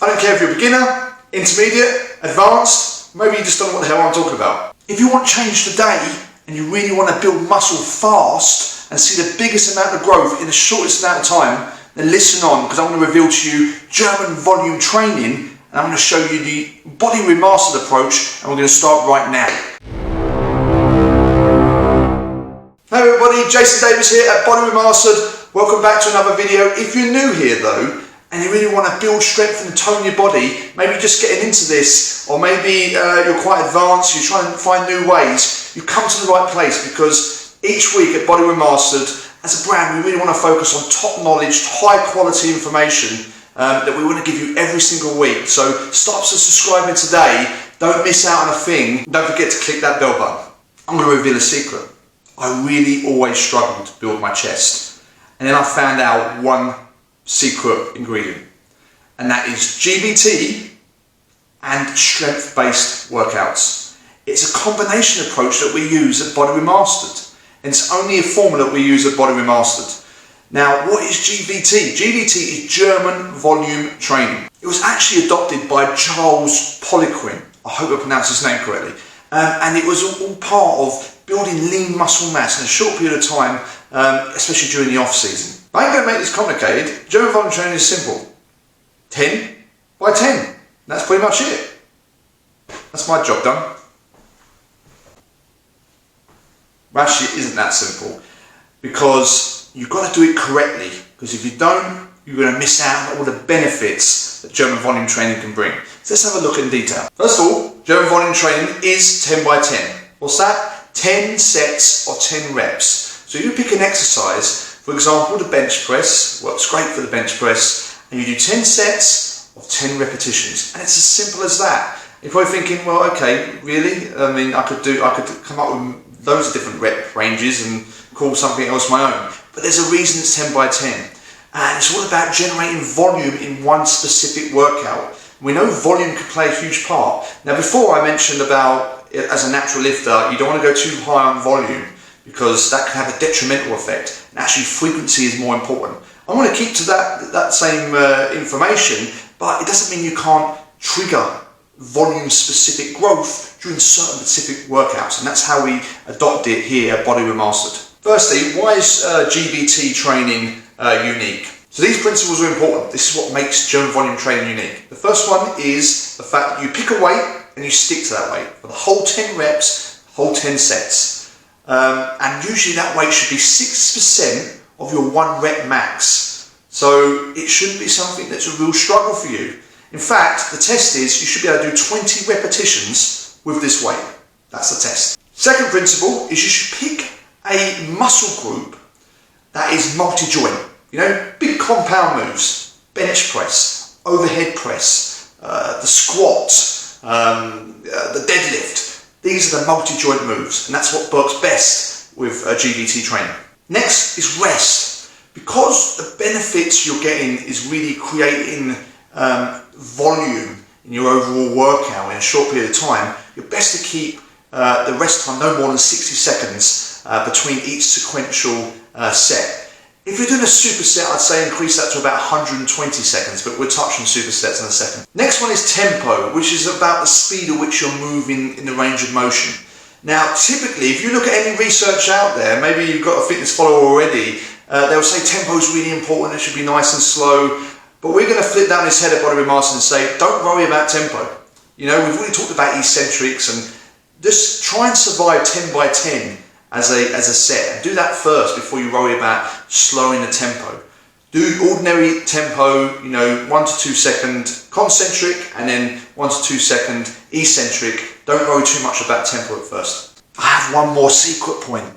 I don't care if you're a beginner, intermediate, advanced, maybe you just don't know what the hell I'm talking about. If you want change today and you really want to build muscle fast and see the biggest amount of growth in the shortest amount of time, then listen on, because I'm going to reveal to you German volume training, and I'm going to show you the Body Remastered approach, and we're going to start right now. Hey everybody, Jason Davies here at Body Remastered. Welcome back to another video. If you're new here though, and you really want to build strength and tone your body, maybe just getting into this, or maybe you're quite advanced, you're trying to find new ways, you come to the right place, because each week at Body Remastered, as a brand, we really want to focus on top knowledge, high quality information that we want to give you every single week. So start subscribing today, don't miss out on a thing, don't forget to click that bell button. I'm going to reveal a secret. I really always struggled to build my chest, and then I found out one secret ingredient, and that is GBT and strength-based workouts. It's a combination approach that we use at Body Remastered, and it's only a formula that we use at Body Remastered. Now, what is GBT? GBT is German volume training. It was actually adopted by Charles Poliquin. I hope I pronounced his name correctly. And it was all part of building lean muscle mass in a short period of time, especially during the off-season. I ain't going to make this complicated. German volume training is simple. 10 by 10. That's pretty much it. That's my job done. Actually, it isn't that simple, because you've got to do it correctly, because if you don't, you're going to miss out on all the benefits that German volume training can bring. So let's have a look in detail. First of all, German volume training is 10 by 10. What's that? 10 sets of 10 reps. So you pick an exercise, for example, the bench press works great for the bench press, and you do 10 sets of 10 repetitions, and it's as simple as that. You're probably thinking, well, okay, really? I mean, I could come up with loads of different rep ranges and call something else my own, but there's a reason it's 10 by 10, and it's all about generating volume in one specific workout. We know volume can play a huge part. Now, before I mentioned about as a natural lifter, you don't want to go too high on volume, because that can have a detrimental effect, and actually frequency is more important. I want to keep to that same information, but it doesn't mean you can't trigger volume specific growth during certain specific workouts, and that's how we adopt it here at Body Remastered. Firstly, why is GBT training unique? So these principles are important. This is what makes German volume training unique. The first one is the fact that you pick a weight and you stick to that weight for the whole 10 reps, whole 10 sets. And usually that weight should be 6% of your 1 rep max. So it shouldn't be something that's a real struggle for you. In fact, the test is you should be able to do 20 repetitions with this weight. That's the test. Second principle is you should pick a muscle group that is multi-joint. You know, big compound moves, bench press, overhead press, the squat, the deadlift. These are the multi-joint moves, and that's what works best with GBT training. Next is rest. Because the benefits you're getting is really creating volume in your overall workout in a short period of time, you're best to keep the rest time no more than 60 seconds between each sequential set. If you're doing a superset, I'd say increase that to about 120 seconds, but we'll touch on supersets in a second. Next one is tempo, which is about the speed at which you're moving in the range of motion. Now, typically, if you look at any research out there, maybe you've got a fitness follower already, they'll say tempo is really important, it should be nice and slow, but we're going to flip down his head at Body Remastered and say, don't worry about tempo. You know, we've already talked about eccentrics, and just try and survive 10 by 10 as a set, and do that first before you worry about slowing the tempo. Do ordinary tempo, you know, 1 to 2 second concentric, and then 1 to 2 second eccentric. Don't worry too much about tempo at first. I have one more secret point.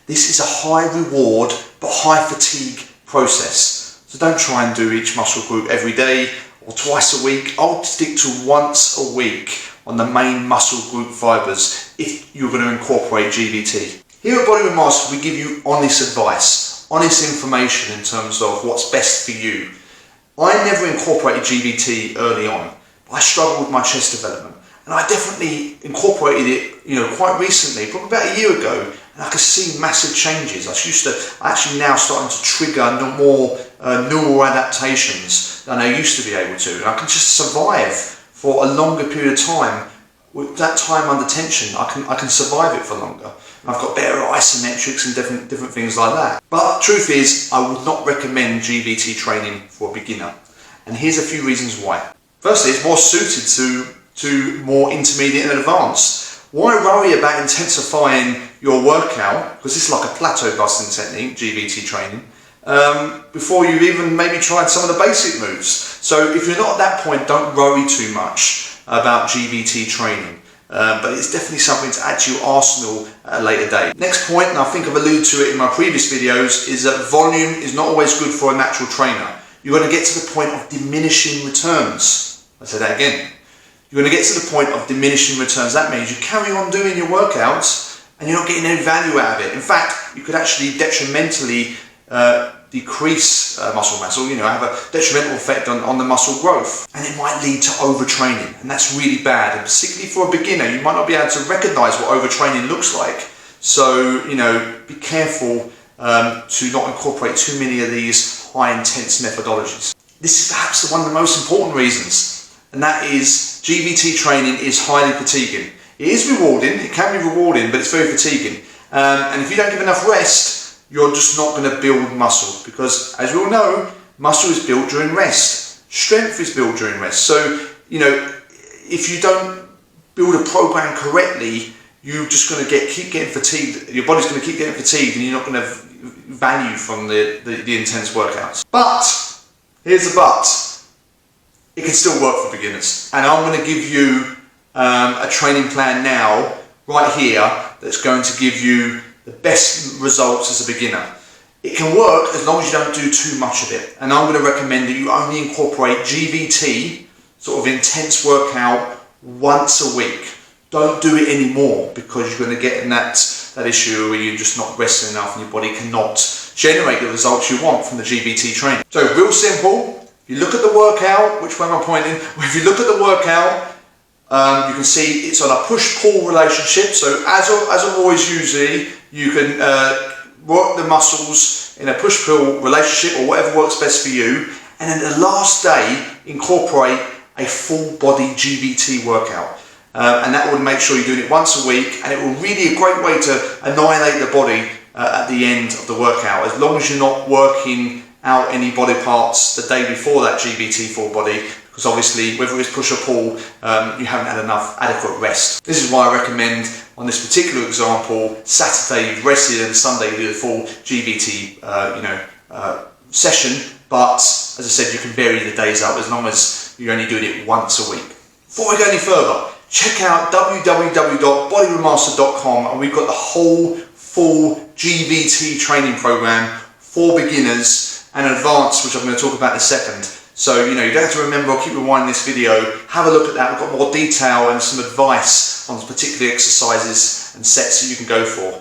This is a high reward but high fatigue process. So don't try and do each muscle group every day or twice a week. I'll stick to once a week on the main muscle group fibers if you're going to incorporate GBT. Here at Body Remastered, we give you honest advice, honest information in terms of what's best for you. I never incorporated GBT early on. I struggled with my chest development, and I definitely incorporated it, you know, quite recently, probably about a year ago, and I could see massive changes. I actually now starting to trigger more neural adaptations than I used to be able to. And I can just survive for a longer period of time. With that time under tension, I can survive it for longer. I've got better isometrics and different things like that. But truth is, I would not recommend GBT training for a beginner. And here's a few reasons why. Firstly, it's more suited to more intermediate and advanced. Why worry about intensifying your workout, because this is like a plateau busting technique, GBT training, before you've even maybe tried some of the basic moves. So if you're not at that point, don't worry too much about GBT training. But it's definitely something to add to your arsenal at a later date. Next point, and I think I've alluded to it in my previous videos, is that volume is not always good for a natural trainer. You're going to get to the point of diminishing returns. I'll say that again. You're going to get to the point of diminishing returns. That means you carry on doing your workouts and you're not getting any value out of it. In fact, you could actually detrimentally decrease muscle mass, or have a detrimental effect on the muscle growth, and it might lead to overtraining, and that's really bad. And particularly for a beginner, you might not be able to recognize what overtraining looks like. So be careful to not incorporate too many of these high intense methodologies. This is perhaps one of the most important reasons, and that is GBT training is highly fatiguing. It is rewarding, it can be rewarding, but it's very fatiguing. And if you don't give enough rest, you're just not going to build muscle, because as we all know, muscle is built during rest. Strength is built during rest. So, if you don't build a program correctly, you're just going to keep getting fatigued. Your body's going to keep getting fatigued, and you're not going to have value from the intense workouts. But, here's the but. It can still work for beginners. And I'm going to give you a training plan now, right here, that's going to give you the best results as a beginner. It can work as long as you don't do too much of it. And I'm going to recommend that you only incorporate GBT, sort of intense workout, once a week. Don't do it anymore, because you're going to get in that issue where you're just not resting enough and your body cannot generate the results you want from the GBT training. So real simple, if you look at the workout, which way am I pointing? If you look at the workout, you can see it's on a push-pull relationship. So as always, usually you can work the muscles in a push-pull relationship, or whatever works best for you. And then the last day, incorporate a full-body GBT workout. And that will make sure you're doing it once a week, and it will really be a great way to annihilate the body at the end of the workout, as long as you're not working out any body parts the day before that GBT full body. Because obviously, whether it's push or pull, you haven't had enough adequate rest. This is why I recommend, on this particular example, Saturday you've rested and Sunday you do the full GBT session. But as I said, you can vary the days up as long as you're only doing it once a week. Before we go any further, check out www.bodyremastered.com, and we've got the whole full GBT training program for beginners and advanced, which I'm going to talk about in a second. So, you don't have to remember, I'll keep rewinding this video, have a look at that. We've got more detail and some advice on particular exercises and sets that you can go for.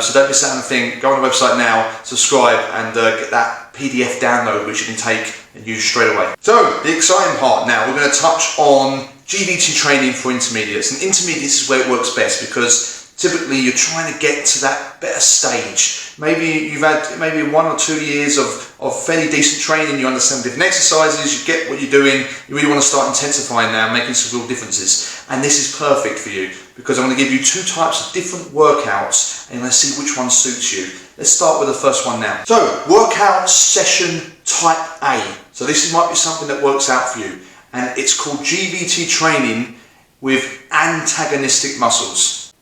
So don't miss out on the thing, go on the website now, subscribe, and get that PDF download, which you can take and use straight away. So, the exciting part now, we're going to touch on GBT training for intermediates. And intermediates is where it works best, because typically you're trying to get to that better stage. Maybe you've had 1 or 2 years of fairly decent training, you understand different exercises, you get what you're doing, you really want to start intensifying now, making some real differences. And this is perfect for you, because I'm going to give you 2 types of different workouts, and let's see which one suits you. Let's start with the first one now. So, workout session type A. So this might be something that works out for you, and it's called GBT training with antagonistic muscles.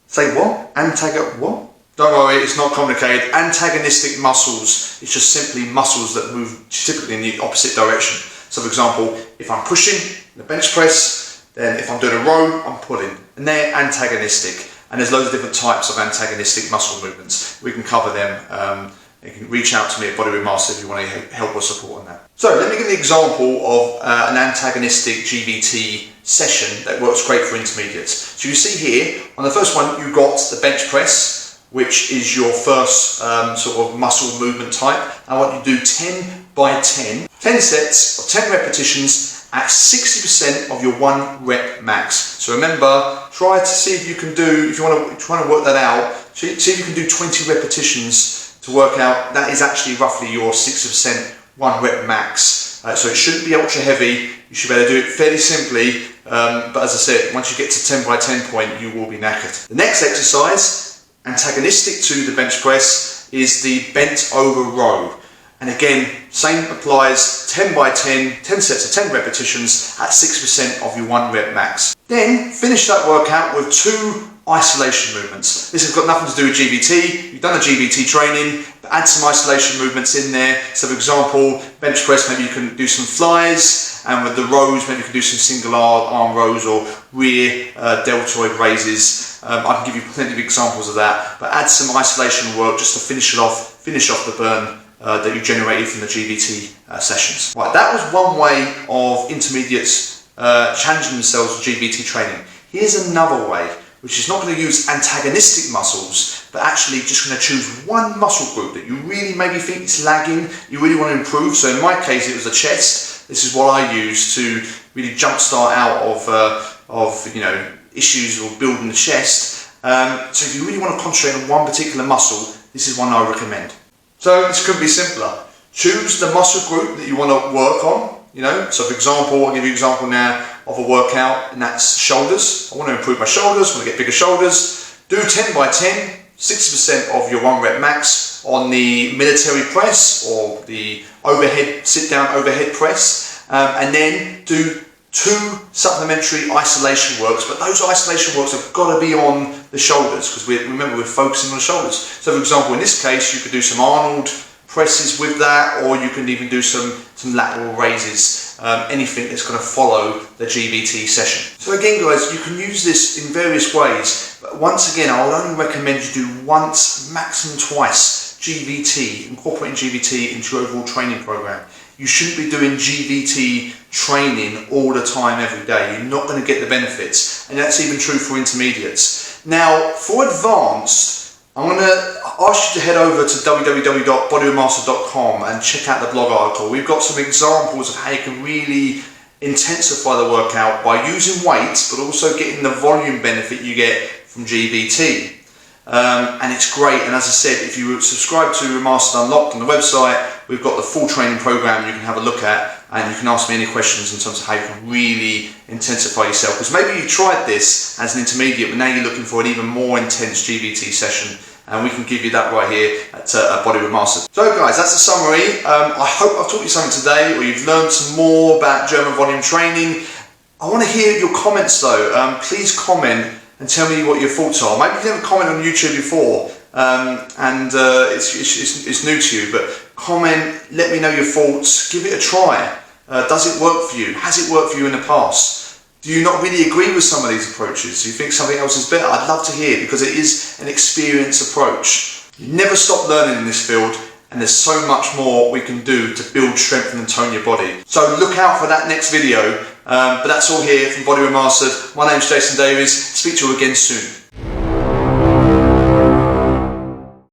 Say what? What? Don't worry, it's not complicated. Antagonistic muscles, it's just simply muscles that move typically in the opposite direction. So for example, if I'm pushing the bench press, then if I'm doing a row, I'm pulling. And they're antagonistic. And there's loads of different types of antagonistic muscle movements. We can cover them. You can reach out to me at Body Remastered if you want to help or support on that. So let me give you an example of an antagonistic GBT session that works great for intermediates. So you see here, on the first one, you've got the bench press, which is your first sort of muscle movement type. I want you to do 10 by 10, 10 sets of 10 repetitions at 60% of your 1 rep max. So remember, try to see if you can do, if you want to work that out, see if you can do 20 repetitions to work out. That is actually roughly your 60% 1 rep max. So it shouldn't be ultra heavy. You should be able to do it fairly simply. But as I said, once you get to 10 by 10 point, you will be knackered. The next exercise, antagonistic to the bench press, is the bent over row. And again, same applies, 10 by 10, 10 sets of 10 repetitions at 6% of your 1 rep max. Then finish that workout with 2 isolation movements. This has got nothing to do with GVT. You've done the GVT training, but add some isolation movements in there. So for example, bench press, maybe you can do some flies, and with the rows, maybe you can do some single arm rows or rear deltoid raises. I can give you plenty of examples of that, but add some isolation work just to finish off the burn that you generated from the GVT sessions. Right, that was one way of intermediates challenging themselves with GVT training. Here's another way, which is not going to use antagonistic muscles, but actually just going to choose one muscle group that you really maybe think is lagging, you really want to improve. So in my case, it was the chest. This is what I use to really jumpstart out of issues or building the chest. So if you really want to concentrate on one particular muscle, this is one I recommend. So this could be simpler. Choose the muscle group that you want to work on. So for example, I'll give you an example now of a workout, and that's shoulders. I want to improve my shoulders, I want to get bigger shoulders. Do 10 by 10, 60% of your 1 rep max on the military press or the overhead, sit down overhead press, and then do 2 supplementary isolation works, but those isolation works have got to be on the shoulders, because remember we're focusing on the shoulders. So for example, in this case, you could do some Arnold presses with that, or you can even do some lateral raises, anything that's going to follow the GVT session. So again guys, you can use this in various ways, but once again I would only recommend you do once, maximum twice, GVT, incorporating GVT into your overall training program. You shouldn't be doing GVT training all the time every day. You're not going to get the benefits, and that's even true for intermediates. Now for advanced, I'm going to ask you to head over to www.bodyremastered.com and check out the blog article. We've got some examples of how you can really intensify the workout by using weights, but also getting the volume benefit you get from GVT. And it's great, and as I said, if you subscribe to Remastered Unlocked on the website, we've got the full training program you can have a look at, and you can ask me any questions in terms of how you can really intensify yourself, because maybe you tried this as an intermediate, but now you're looking for an even more intense GVT session, and we can give you that right here at Body Remastered. So guys, that's a summary. I hope I've taught you something today, or you've learned some more about German volume training. I want to hear your comments though. Please comment and tell me what your thoughts are. Maybe you never commented on YouTube before, and it's new to you, but comment, let me know your thoughts, give it a try. Does it work for you? Has it worked for you in the past? Do you not really agree with some of these approaches? Do you think something else is better? I'd love to hear, because it is an experience approach. You never stop learning in this field, and there's so much more we can do to build, strengthen and tone your body. So look out for that next video. But that's all here from Body Remastered. My name's Jason Davies. Speak to you again soon.